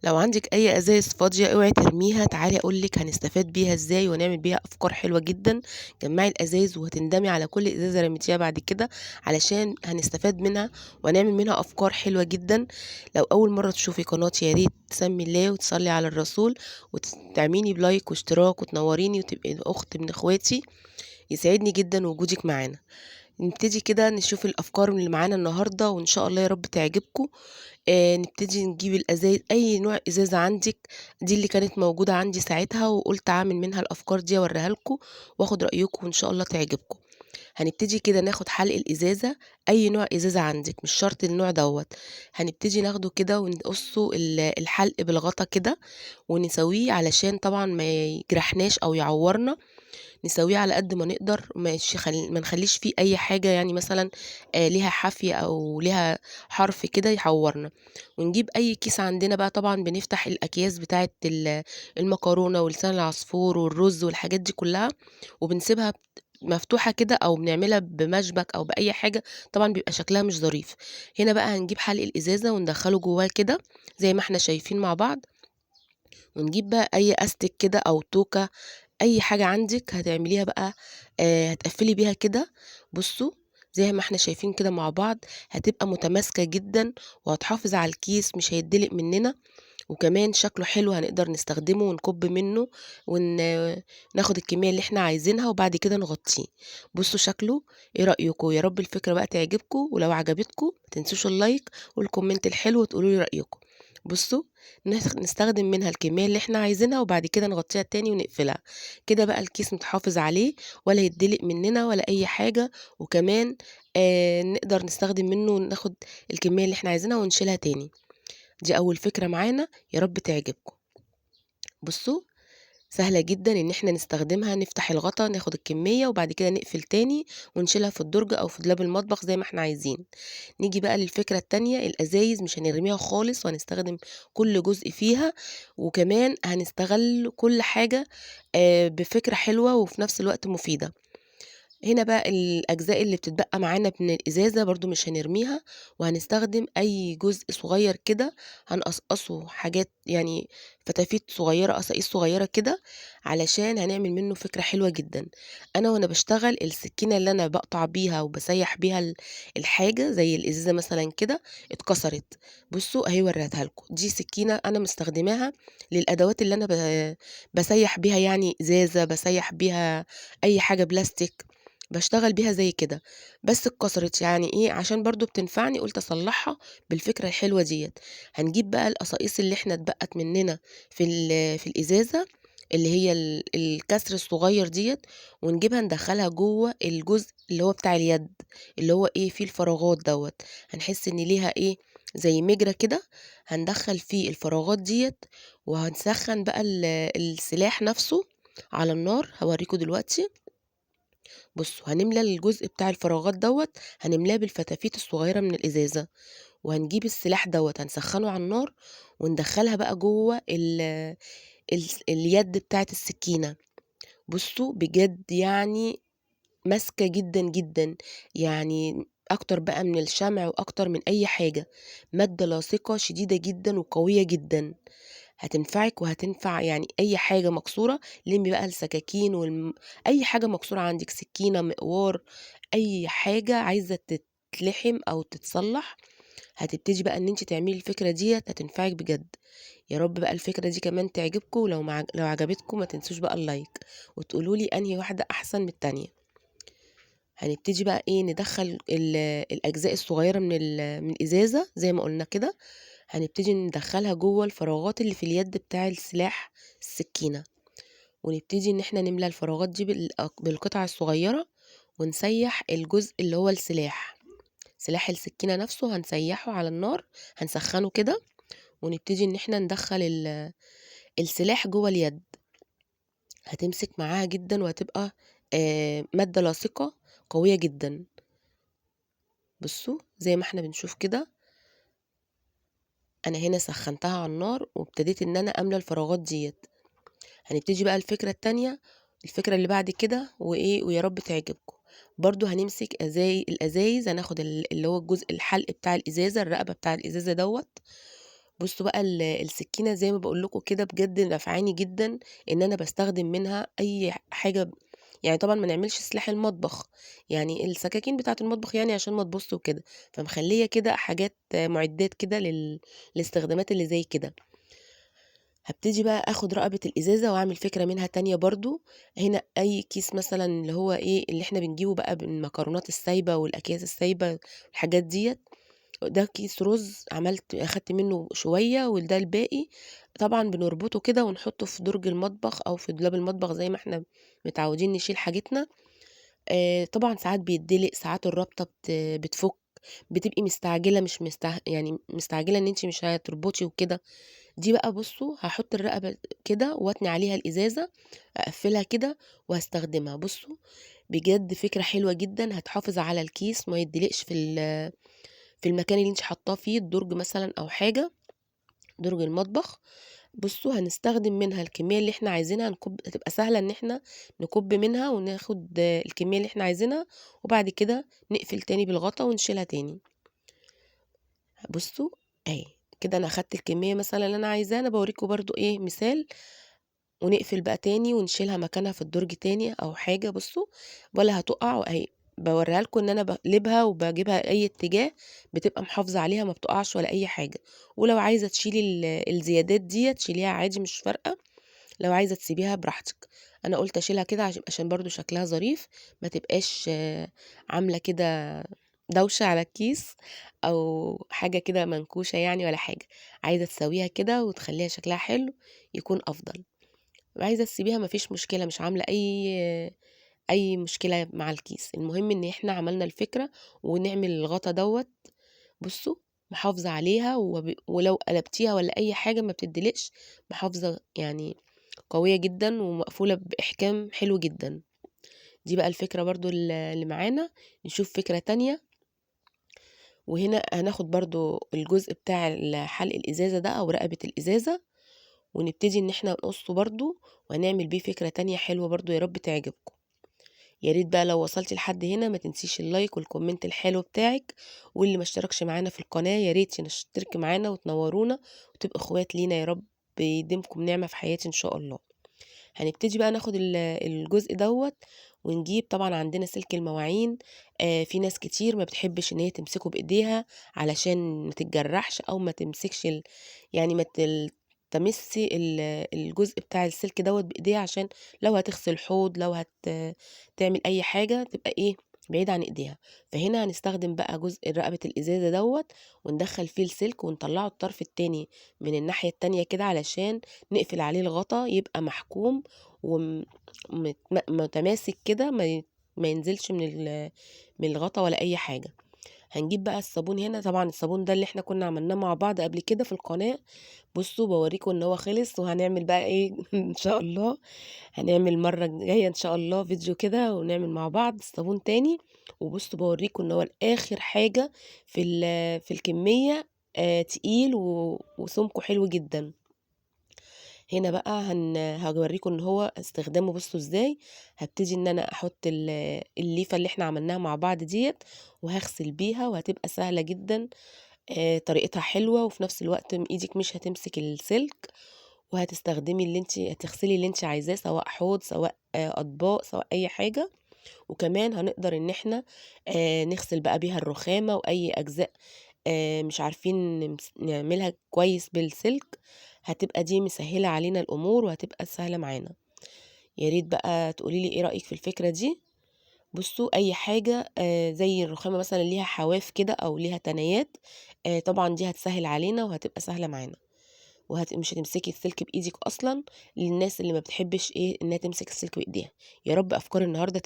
لو عندِك أي أزايز فاضية اوعي ترميها، تعالي أقول لِك هنستفاد بيها إزاي ونعمل بيها أفكار حلوة جدًا. جمّعي الأزايز وهتندمي على كل إزازة رميتيها بعد كده، علشان هنستفاد منها ونعمل منها أفكار حلوة جدًا. لو أول مرة تشوفي قناتي يا ريت تسمّي الله وتصلّي على الرسول تعملي بلايك واشتراك وتنوريني وتبقي أخت من إخواتي، يسعدني جدًا وجودِك معانا. نبتدي كده نشوف الأفكار اللي معانا النهارده وإن شاء الله يا رب تعجبكم. نبتدي نجيب أي نوع إزازة عندِك، دي اللي كانت موجودة عندي ساعتها وقُلت أعمل منها الأفكار دي أورّيها لكم وآخُد رأيكم وإن شاء الله تعجبكم. هنبتدي كده ناخُد حلق الإزازة، أي نوع إزازة عندِك مش شرط النوع دوّة، هنبتدي ناخده كده ونقصّه الحلق بالغطا كده ونسويه علشان طبعًا ما يجرحناش أو يعوّرنا، نسويه على قد ما نقدر ما نخلّيش فيه أي حاجة يعني مثلًا ليها حافية أو ليها حرف كده يعوّرنا. ونجيب أي كيس عندنا بقى طبعًا بنفتح الأكياس بتاعة المكرونة ولسان العصفور والرز والحاجات دي كلّها، وبنسيبها مفتوحة كده أو بنعملها بمشبك أو بأي حاجة، طبعًا بيبقى شكلها مش ظريف. هنا بقى هنجيب حلق الإزازة وندخّله جواه كده زي ما إحنا شايفين مع بعض، ونجيب بقى أي أستك كده أو توكة، أي حاجة عندِك هتعمليها بقى هتقفّلي بيها كده. بُصّوا، زي ما إحنا شايفين كده مع بعض، هتبقى متماسكة جدًا وهتحافظ على الكيس مش هيتدلق مننا، وكمان شكله حلو هنقدر نستخدمه ونكُب منه ون ناخد الكمية اللي إحنا عايزينها وبعد كده نغطّيه. بُصّوا شكله، إيه رأيكم؟ يا رب الفكرة بقى تعجبكم، ولو عجبتكم ما تنسوش اللايك والكومنت الحلو وتقولوا لي رأيكم. بُصّوا، نستخدم منها الكمية اللي إحنا عايزينها وبعد كده نغطّيها تاني ونقفلها، كده بقى الكيس متحافظ عليه ولا يتدلق مننا ولا أي حاجة، وكمان نقدر نستخدم منه وناخد الكمية اللي إحنا عايزينها ونشيلها تاني. دي أول فكرة معانا، يا رب تعجبكم. بُصّوا، سهلة جدًا إن إحنا نستخدمها، نفتح الغطا ناخد الكمية وبعد كده نقفل تاني ونشيلها في الدرج أو في دولاب المطبخ زي ما إحنا عايزين. نيجي بقى للفكرة التانية، الأزايز مش هنرميها خالص وهنستخدم كل جزء فيها، وكمان هنستغل كل حاجة بفكرة حلوة وفي نفس الوقت مفيدة. هنا بقى الأجزاء اللي بتتبقى معانا من الإزازة برضه مش هنرميها، وهنستخدم أي جزء صغير كده هنقصقصه حاجات يعني فتافيت صغيرة، قصاقيص صغيرة كده، علشان هنعمل منه فكرة حلوة جدًا. أنا وأنا باشتغل السكينة اللي أنا باقطع بيها وباسيّح بيها الحاجة زي الإزازة مثلًا كده اتكسرت، بصوا أهي وريتها لكم، دي سكينة أنا مستخدماها للأدوات اللي أنا باسيّح بيها يعني إزازة، باسيّح بيها أي حاجة بلاستيك. باشتغل بيها زي كده، بس اتكسرت يعني إيه، عشان برضه بتنفعني قُلت أصلّحها بالفكرة الحلوة ديّة. هنجيب بقى القصاقيص اللي إحنا اتبقت مننا في الإزازة اللي هي الكسر الصغير ديّة، ونجيبها ندخّلها جوّه الجزء اللي هو بتاع اليد، اللي هو إيه، فيه الفراغات دوّة، هنحس إن ليها إيه، زي مجرى كده، هندخّل فيه الفراغات ديّة، وهنسخّن بقى السلاح نفسه على النار، هاوريكم دلوقتي. بُصّوا، هنملى الجزء بتاع الفراغات دوّة، هنملاه بالفتافيت الصغيرة من الإزازة، وهنجيب السلاح دوّة هنسخّنه على النار، وندخّلها بقى جوّه اليد بتاعة السكينة. بُصّوا، بجد يعني ماسكة جدًا، جدًا، يعني أكتر بقى من الشمع وأكتر من أي حاجة، مادة لاصقة شديدة جدًا وقوية جدًا. هتنفعِك وهتنفع يعني أي حاجة مكسورة، لمّي بقى السكاكين أي حاجة مكسورة عندِك، سكينة، مقوار، أي حاجة عايزة تتلحم أو تتصلّح، هتبتدي بقى إن أنتِ تعملي الفكرة ديّة هتنفعِك بجد. يا رب بقى الفكرة دي كمان تعجبكم، ولو لو عجبتكم ما تنسوش بقى اللايك، وتقولوا لي أنهي واحدة أحسن من التانية. هنبتدي بقى إيه، ندخّل الأجزاء الصغيرة من الإزازة زي ما قُلنا كده، هنبتدي ندخّلها جوّه الفراغات اللي في اليد بتاع السلاح السكينة، ونبتدي إن إحنا نملى الفراغات دي بالقطع الصغيرة، ونسيّح الجزء اللي هو السلاح، سلاح السكينة نفسه هنسيّحه على النار، هنسخّنه كده، ونبتدي إن إحنا ندخّل السلاح جوّه اليد، هتمسك معاها جدًا وهتبقى مادة لاصقة قوية جدًا. بصوا زي ما إحنا بنشوف كده، أنا هنا سخّنتها على النار وابتديت إن أنا أملى الفراغات ديّة. هنبتدي بقى الفكرة التانية، الفكرة اللي بعد كده وإيه، ويا رب تعجبكم. برضه هنمسك الأزايز، هناخد اللي هو الجزء الحلق بتاع الإزازة، الرقبة بتاع الإزازة دوّة، بُصّوا بقى السكينة زي ما باقول لكم كده بجد نفعاني جدًا، إن أنا باستخدم منها أي حاجة، يعني طبعًا ما نعملش سلاح المطبخ، يعني السكاكين بتاعة المطبخ يعني عشان ما تبوظش وكده، فمخلية كده حاجات مُعدات كده للاستخدامات اللي زي كده. هابتدي بقى آخد رقبة الإزازة وأعمل فكرة منها تانية برضه، هنا أي كيس مثلًا اللي هو إيه، اللي إحنا بنجيبه بقى بالمكرونات السايبة والأكياس السايبة الحاجات ديّة، ده كيس رز أخدت منه شوية وده الباقي، طبعًا بنربطه كده ونحطه في درج المطبخ أو في دولاب المطبخ زي ما إحنا متعودين نشيل حاجتنا. طبعًا ساعات بيتدلق، ساعات الرابطة بتفُك، بتبقي مستعجلة مش يعني مستعجلة إن أنتِ مش هتربطي وكده. دي بقى بُصّوا هاحط الرقبة كده وأتني عليها الإزازة، أقفّلها كده وهاستخدمها. بُصّوا بجد فكرة حلوة جدًا، هتحافظ على الكيس ما يتدلقش في المكان اللي أنتِ حاطاه فيه، الدرج مثلًا أو حاجة، درج المطبخ. بُصّوا هنستخدم منها الكمية اللي إحنا عايزينها، هتبقى سهلة إن إحنا نكُب منها وناخد الكمية اللي إحنا عايزينها، وبعد كده نقفل تاني بالغطا ونشيلها تاني. بُصّوا أهي، كده أنا أخدت الكمية مثلًا اللي أنا عايزاها، أنا باوريكم برضه إيه مثال، ونقفل بقى تاني ونشيلها مكانها في الدرج تاني أو حاجة. بُصّوا ولا هتُقع أهي، باوريها لكم إن أنا باقلبها وباجيبها أي اتجاه بتبقى محافظة عليها ما بتُقعش ولا أي حاجة، ولو عايزة تشيلي الزيادات ديّة شيليها عادي مش فارقة، لو عايزة تسيبيها براحتك. أنا قُلت أشيلها كده عشان برضه شكلها ظريف، ما تبقاش عاملة كده دوشة على الكيس أو حاجة كده منكوشة يعني ولا حاجة، عايزة تسويها كده وتخلّيها شكلها حلو يكون أفضل. عايزة تسيبيها ما فيش مشكلة، مش عاملة أي مشكلة مع الكيس، المهم إن إحنا عملنا الفكرة ونعمل الغطا دوّة. بُصّوا محافظة عليها ولو قلبتيها والّا أي حاجة ما بتدلقش، محافظة يعني قوية جدًا ومقفولة بإحكام حلو جدًا. دي بقى الفكرة برضه اللي معانا. نشوف فكرة تانية، وهنا هناخد برضه الجزء بتاع حلق الإزازة ده أو رقبة الإزازة، ونبتدي إن إحنا نقصه برضه وهنعمل بيه فكرة تانية حلوة برضه يا رب تعجبكم. يا ريت بقى لو وصلتِ لحد هنا ما تنسيش اللايك والكومنت الحلو بتاعِك، واللي ما اشتركش معانا في القناة يا ريت يشترك معانا وتنورونا وتبقوا اخوات لينا يا رب، يديمكم نعمة في حياتي إن شاء الله. هنبتدي بقى ناخد الجزء دوّة ونجيب طبعًا عندنا سلك المواعين، في ناس كتير ما بتحبش إن هي تمسكه بإيديها علشان ما تتجرحش أو ما تمسكش يعني ما تمسّي الجزء بتاع السلك دوّة بإيديها عشان لو هتغسل حوض، لو تعمل أي حاجة تبقى إيه، بعيدة عن إيديها. فهنا هنستخدم بقى جزء رقبة الإزازة دوّة وندخّل فيه السلك ونطلّعه الطرف التاني من الناحية التانية كده علشان نقفل عليه الغطا يبقى محكوم وم مت متماسك كده ما ينزلش من الغطا ولا أي حاجة. هنجيب بقى الصابون هنا، طبعًا الصابون ده اللي إحنا كنا عملناه مع بعض قبل كده في القناة. بُصّوا باوريكم إن هو خلص وهنعمل بقى إيه إن شاء الله هنعمل المرة الجاية إن شاء الله فيديو كده ونعمل مع بعض الصابون تاني. وبُصّوا باوريكم إن هو آخر حاجة في الكمية تقيل وسمكه حلو جدًا. هنا بقى هاوريكم إن هو استخدامه بُصّوا إزاي، هابتدي إن أنا أحط الليفة اللي إحنا عملناها مع بعض ديّة وهاغسل بيها وهتبقى سهلة جدًا، طريقتها حلوة وفي نفس الوقت إيدِك مش هتمسك السلك، وهتستخدمي هتغسلي اللي أنتِ عايزاه سواء حوض، سواء أطباق، سواء أي حاجة. وكمان هنقدر إن إحنا نغسل بقى بيها الرخامة وأي أجزاء مش عارفين نعملها كويس بالسلك، هتبقى دي مسهّلة علينا الأمور وهتبقى سهلة معانا. يا ريت بقى تقولي لي إيه رأيِك في الفكرة دي. بُصّوا أي حاجة زي الرخامة مثلًا ليها حواف كده أو ليها تنايات، طبعًا دي هتسهّل علينا وهتبقى سهلة معانا، مش هتمسكي السلك بإيدِك أصلًا، للناس اللي ما بتحبش إيه، إنها تمسك السلك بإيديها. يا رب أفكار النهارده